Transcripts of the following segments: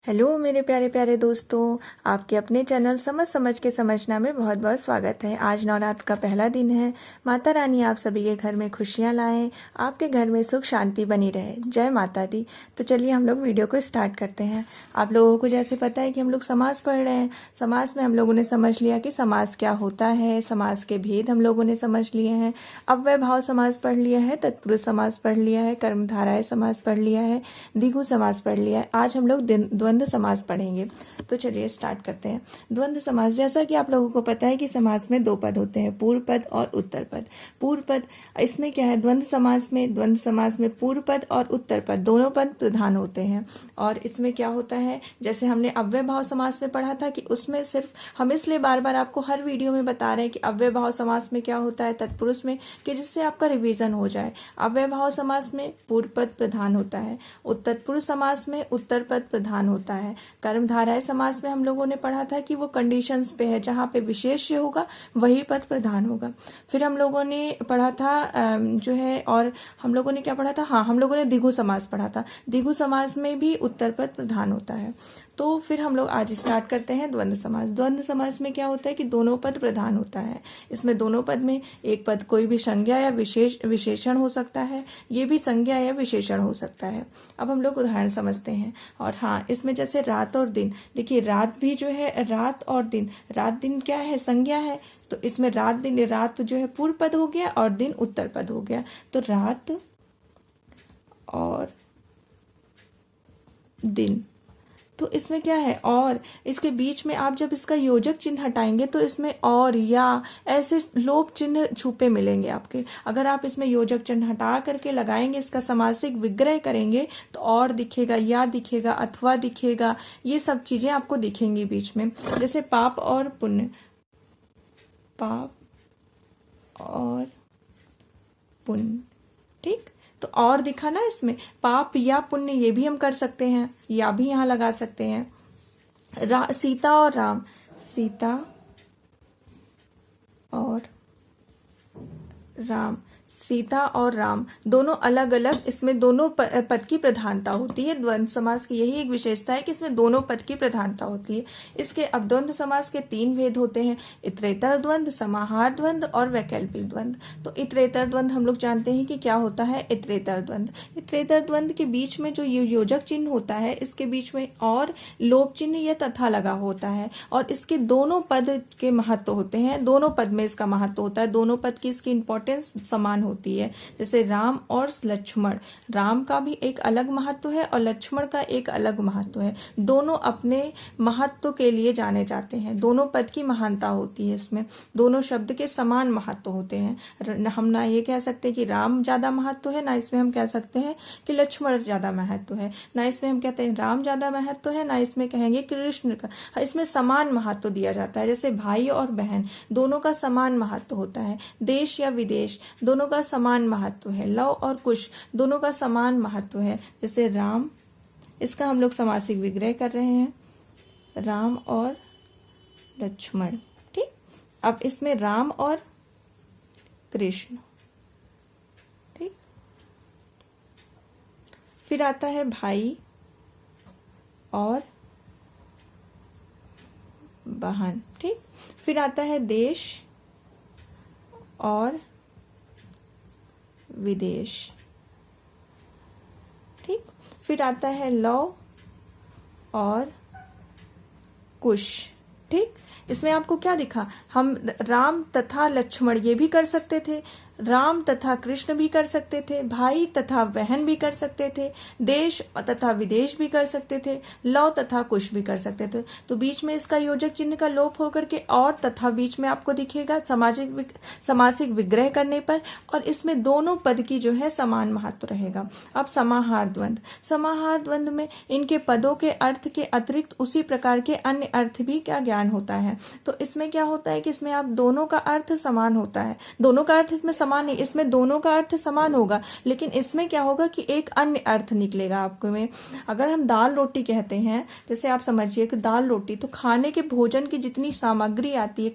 Hello मेरे प्यारे प्यारे दोस्तों, आपके अपने चैनल समझ समझ के समझना में बहुत बहुत स्वागत है। आज नवरात्र का पहला दिन है। माता रानी आप सभी के घर में खुशियां लाएं, आपके घर में सुख शांति बनी रहे। जय माता दी। तो चलिए हम लोग वीडियो को स्टार्ट करते हैं। आप लोगों को जैसे पता है कि हम लोग समास पढ़ रहे हैं। समास में हम लोगों ने समझ लिया कि समास क्या होता है, समास के भेद हम लोगों ने समझ लिए हैं। अव्यय भाव समास पढ़ लिया है, तत्पुरुष समास पढ़ लिया है, कर्मधारय समास पढ़ लिया है, द्विगु समास पढ़ लिया है। आज हम लोग द्वंद्व समास पढ़ेंगे। तो चलिए स्टार्ट करते हैं। द्वंद्व समास, जैसा कि आप लोगों को पता है कि समास में दो पद होते हैं, पूर्व पद और उत्तर पद। पूर्व पद, इसमें क्या है, द्वंद्व समास में पूर्व पद और उत्तर पद दोनों पद प्रधान होते हैं। और इसमें क्या होता है, जैसे हमने अव्यय भाव समास में पढ़ा था कि उसमें सिर्फ हम इसलिए बार बार आपको हर वीडियो में बता रहे हैं कि अव्यय भाव समास में क्या होता है, तत्पुरुष में, कि जिससे आपका रिवीजन हो जाए। अव्यय भाव समास में पूर्व पद प्रधान होता है, तत्पुरुष समास में उत्तर पद प्रधान होता है। कर्मधारय समास में हम लोगों ने पढ़ा था कि वो कंडीशंस पे है, जहाँ पे विशेष्य होगा वही पद प्रधान होगा। फिर हम लोगों ने पढ़ा था जो है, और हम लोगों ने क्या पढ़ा था, हाँ, हम लोगों ने द्विगु समास पढ़ा था। द्विगु समास में भी उत्तर पद प्रधान होता है। तो फिर हम लोग आज स्टार्ट करते हैं द्वंद्व समास। द्वंद्व समास में क्या होता है कि दोनों पद प्रधान होता है। इसमें दोनों पद में एक पद कोई भी संज्ञा या विशेषण हो सकता है, ये भी संज्ञा या विशेषण हो सकता है। अब हम लोग उदाहरण समझते हैं। और हाँ, इसमें जैसे रात और दिन, देखिए रात भी जो है, रात और दिन, रात दिन क्या है, संज्ञा है। तो इसमें रात दिन, रात जो है पूर्व पद हो गया और दिन उत्तर पद हो गया। तो रात और दिन, तो इसमें क्या है, और इसके बीच में आप जब इसका योजक चिन्ह हटाएंगे तो इसमें और या ऐसे लोप चिन्ह छुपे मिलेंगे आपके। अगर आप इसमें योजक चिन्ह हटा करके लगाएंगे, इसका समासिक विग्रह करेंगे तो और दिखेगा, या दिखेगा, अथवा दिखेगा, ये सब चीजें आपको दिखेंगी बीच में। जैसे पाप और पुण्य, पाप और पुण्य, ठीक। तो और दिखा ना इसमें, पाप या पुण्य, ये भी हम कर सकते हैं, या भी यहां लगा सकते हैं। सीता और राम, सीता और राम, सीता और राम दोनों अलग अलग, इसमें दोनों पद की प्रधानता होती है। द्वंद्व समास की यही एक विशेषता है कि इसमें दोनों पद की प्रधानता होती है। इसके अब द्वंद्व समास के तीन भेद होते हैं, इतरेतर द्वंद्व, समाहार द्वंद्व और वैकल्पिक द्वंद्व। तो इतरेतर द्वंद्व हम लोग जानते हैं कि क्या होता है। इतरेतर द्वंद्व, इतरेतर द्वंद्व के बीच में जो योजक चिन्ह होता है, इसके बीच में और लोप चिन्ह या तथा लगा होता है, और इसके दोनों पद के महत्व होते हैं। दोनों पद में इसका महत्व होता है, दोनों पद की इसकी इंपॉर्टेंस समान होती है। जैसे राम और लक्ष्मण, राम का भी एक अलग महत्व है और लक्ष्मण का एक अलग महत्व है। दोनों अपने महत्व के लिए जाने जाते हैं, दोनों पद की महानता होती है। इसमें दोनों शब्द के समान महत्व होते हैं। हम ना ये कह सकते कि राम ज्यादा महत्व है, ना इसमें हम कह सकते हैं कि लक्ष्मण ज्यादा महत्व है, ना इसमें हम कहते हैं राम ज्यादा महत्व है, ना इसमें कहेंगे कृष्ण का। इसमें समान महत्व दिया जाता है। जैसे भाई और बहन दोनों का समान महत्व होता है। देश या विदेश दोनों का समान महत्व है। लव और कुश दोनों का समान महत्व है। जैसे राम, इसका हम लोग समासिक विग्रह कर रहे हैं, राम और लक्ष्मण, ठीक। अब इसमें राम और कृष्ण, ठीक। फिर आता है भाई और बहन, ठीक। फिर आता है देश और विदेश, ठीक। फिर आता है लव और कुश, ठीक। इसमें आपको क्या दिखा, हम राम तथा लक्ष्मण ये भी कर सकते थे, राम तथा कृष्ण भी कर सकते थे, भाई तथा बहन भी कर सकते थे, देश तथा विदेश भी कर सकते थे, लव तथा कुश भी कर सकते थे। तो बीच में इसका योजक चिन्ह का लोप होकर के और तथा बीच में आपको दिखेगा समासिक विग्रह करने पर, और इसमें दोनों पद की जो है समान महत्व रहेगा। अब समाहार द्वंद्व, समाहार द्वंद्व में इनके पदों के अर्थ के अतिरिक्त उसी प्रकार के अन्य अर्थ भी क्या ज्ञान होता है। तो इसमें क्या होता है कि इसमें आप दोनों का अर्थ समान होता है, दोनों का अर्थ इसमें समान नहीं, इसमें दोनों का अर्थ समान होगा, लेकिन इसमें क्या होगा कि एक अन्य अर्थ निकलेगा आपको में। अगर हम दाल रोटी कहते हैं, जैसे आप समझिए कि दाल रोटी, तो खाने के भोजन की जितनी सामग्री आती है,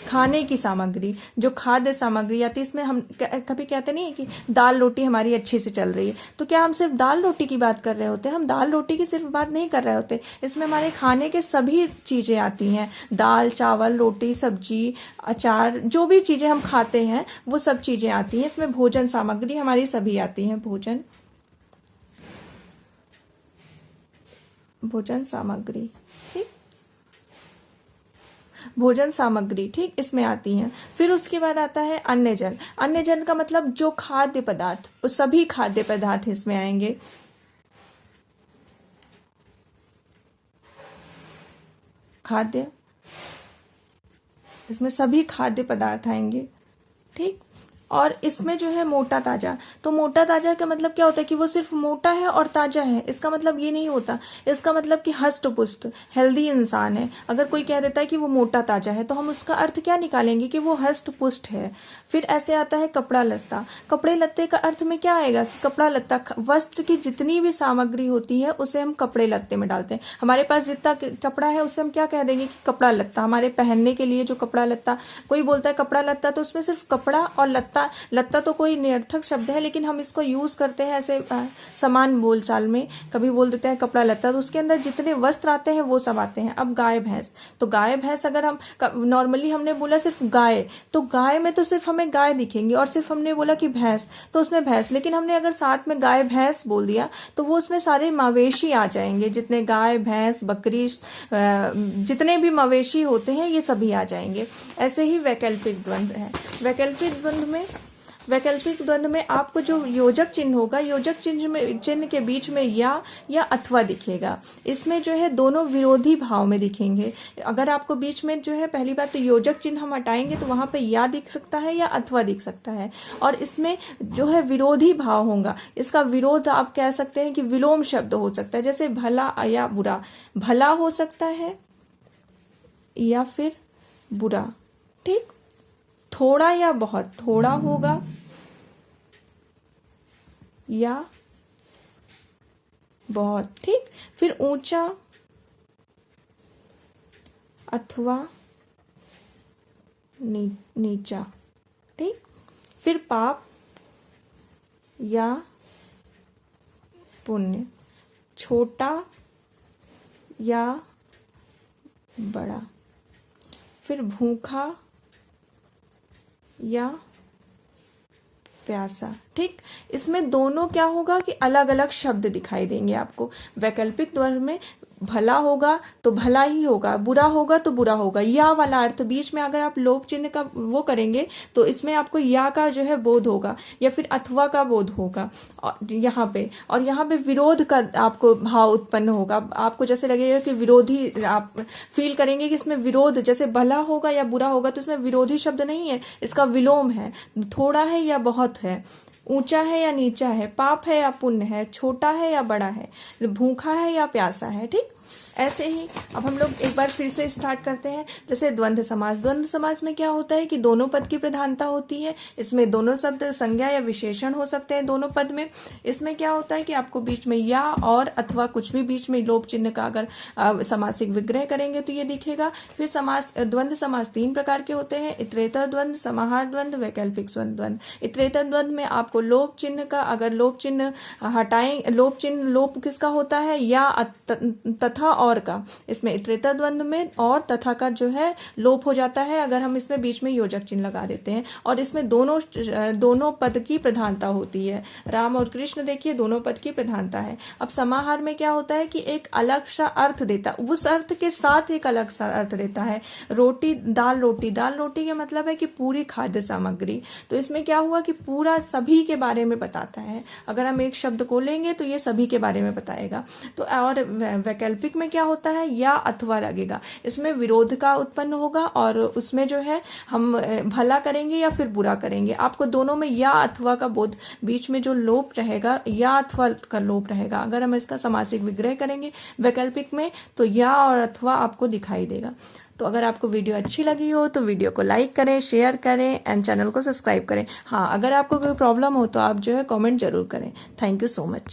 खाने की सामग्री, जो खाद्य सामग्री आती है, इसमें हम कभी कहते नहीं है कि दाल रोटी हमारी अच्छी से चल रही है, तो क्या हम सिर्फ दाल रोटी की बात कर रहे होते हैं? हम दाल रोटी की सिर्फ बात नहीं कर रहे होते, इसमें हमारे खाने के सभी चीजें आती हैं, दाल चावल रोटी सब्जी अचार, जो भी चीजें हम खाते हैं वो सब चीजें आती हैं, इसमें भोजन सामग्री हमारी सभी आती हैं। भोजन सामग्री, ठीक, भोजन सामग्री, ठीक, इसमें आती हैं। फिर उसके बाद आता है अन्य जन। अन्य जन का मतलब जो खाद्य पदार्थ, वो सभी खाद्य पदार्थ इसमें आएंगे। खाद्य, इसमें सभी खाद्य पदार्थ आएंगे, ठीक। और इसमें जो है मोटा ताजा, तो मोटा ताजा का मतलब क्या होता है कि वो सिर्फ मोटा है और ताजा है, इसका मतलब ये नहीं होता। इसका मतलब कि हष्ट पुष्ट हेल्दी इंसान है। अगर कोई कह देता है कि वो मोटा ताजा है, तो हम उसका अर्थ क्या निकालेंगे कि वो हष्ट पुष्ट है। फिर ऐसे आता है कपड़ा लत्ता। कपड़े लत्ते का अर्थ में क्या आएगा कि कपड़ा लत्ता, वस्त्र की जितनी भी सामग्री होती है उसे हम कपड़े लत्ते में डालते हैं। हमारे पास जितना कपड़ा है उसे हम क्या कह देंगे कि कपड़ा लत्ता, हमारे पहनने के लिए जो कपड़ा लत्ता। कोई बोलता है कपड़ा लत्ता, तो उसमें सिर्फ कपड़ा और लत्ता, लत्ता तो कोई निरर्थक शब्द है, लेकिन हम इसको यूज करते हैं ऐसे समान बोलचाल में। कभी बोल देते हैं कपड़ा लत्ता, तो उसके अंदर जितने वस्त्र आते हैं वो सब आते हैं। अब गाय भैंस, तो गाय भैंस अगर हम नॉर्मली हमने बोला सिर्फ गाय, तो गाय में तो सिर्फ हमें गाय दिखेंगे, और सिर्फ हमने बोला कि भैंस, तो उसमें भैंस। लेकिन हमने अगर साथ में गाय भैंस बोल दिया, तो वो उसमें सारे मवेशी आ जाएंगे, जितने गाय भैंस बकरी जितने भी मवेशी होते हैं ये सभी आ जाएंगे। ऐसे ही वैकल्पिक द्वंद्व है। वैकल्पिक द्वंद्व में आपको जो योजक चिन्ह होगा, योजक चिन्ह के बीच में या अथवा दिखेगा। इसमें जो है दोनों विरोधी भाव में दिखेंगे। अगर आपको बीच में जो है, पहली बात तो योजक चिन्ह हम हटाएंगे तो वहां पे या दिख सकता है या अथवा दिख सकता है, और इसमें जो है विरोधी भाव होगा। इसका विरोध आप कह सकते हैं कि विलोम शब्द हो सकता है, जैसे भला या बुरा। भला हो सकता है या फिर बुरा, ठीक। थोड़ा या बहुत, थोड़ा होगा या बहुत, ठीक। फिर ऊंचा अथवा नीचा, ठीक। फिर पाप या पुण्य, छोटा या बड़ा। फिर भूखा या प्यासा, ठीक। इसमें दोनों क्या होगा कि अलग अलग शब्द दिखाई देंगे आपको। वैकल्पिक द्वंद्व में भला होगा तो भला ही होगा, बुरा होगा तो बुरा होगा। या वाला अर्थ बीच में अगर आप लोप चिन्ह का वो करेंगे तो इसमें आपको या का जो है बोध होगा, या फिर अथवा का बोध होगा यहाँ पे। और यहाँ पे विरोध का आपको भाव उत्पन्न होगा। आपको जैसे लगेगा कि विरोधी, आप फील करेंगे कि इसमें विरोध, जैसे भला होगा या बुरा होगा तो इसमें विरोधी शब्द नहीं है, इसका विलोम है। थोड़ा है या बहुत है, ऊंचा है या नीचा है, पाप है या पुण्य है, छोटा है या बड़ा है, भूखा है या प्यासा है, ठीक। ऐसे ही अब हम लोग एक बार फिर से स्टार्ट करते हैं। जैसे द्वंद्व समास, द्वंद्व समास में क्या होता है कि दोनों पद की प्रधानता होती है। इसमें दोनों शब्द संज्ञा या विशेषण हो सकते हैं दोनों पद में। इसमें क्या होता है कि आपको बीच में या और अथवा कुछ भी बीच में लोप चिन्ह का अगर समासिक विग्रह करेंगे तो ये दिखेगा। फिर समास, द्वंद्व समास 3 प्रकार के होते हैं, इतरेतर द्वंद्व, समाहार द्वंद्व, वैकल्पिक द्वंद्व। इतरेतर द्वंद्व में आपको लोप चिन्ह का, अगर लोप चिन्ह हटाएं, लोप किसका होता है, या तथा और का। इसमें इतरेतर द्वंद्व में और तथा का जो है लोप हो जाता है अगर हम इसमें बीच में योजक चिन्ह लगा देते हैं। और इसमें दोनों पद की प्रधानता होती है। राम और कृष्ण देखिए, दोनों पद की प्रधानता है। अब समाहार में क्या होता है कि एक अलग सा अर्थ देता, उस अर्थ के साथ एक अलग सा अर्थ देता है। रोटी, दाल रोटी, दाल रोटी का मतलब है कि पूरी खाद्य सामग्री। तो इसमें क्या हुआ कि पूरा सभी के बारे में बताता है। अगर हम एक शब्द को लेंगे तो ये सभी के बारे में बताएगा। तो और वैकल्पिक में क्या होता है, या अथवा लगेगा। इसमें विरोध का उत्पन्न होगा और उसमें जो है हम भला करेंगे या फिर बुरा करेंगे। आपको दोनों में या अथवा का बोध, बीच में जो लोप रहेगा या अथवा का लोप रहेगा। अगर हम इसका समासिक विग्रह करेंगे वैकल्पिक में तो या और अथवा आपको दिखाई देगा। तो अगर आपको वीडियो अच्छी लगी हो तो वीडियो को लाइक करें, शेयर करें एंड चैनल को सब्सक्राइब करें। हाँ, अगर आपको कोई प्रॉब्लम हो तो आप जो है कमेंट जरूर करें। Thank you so much.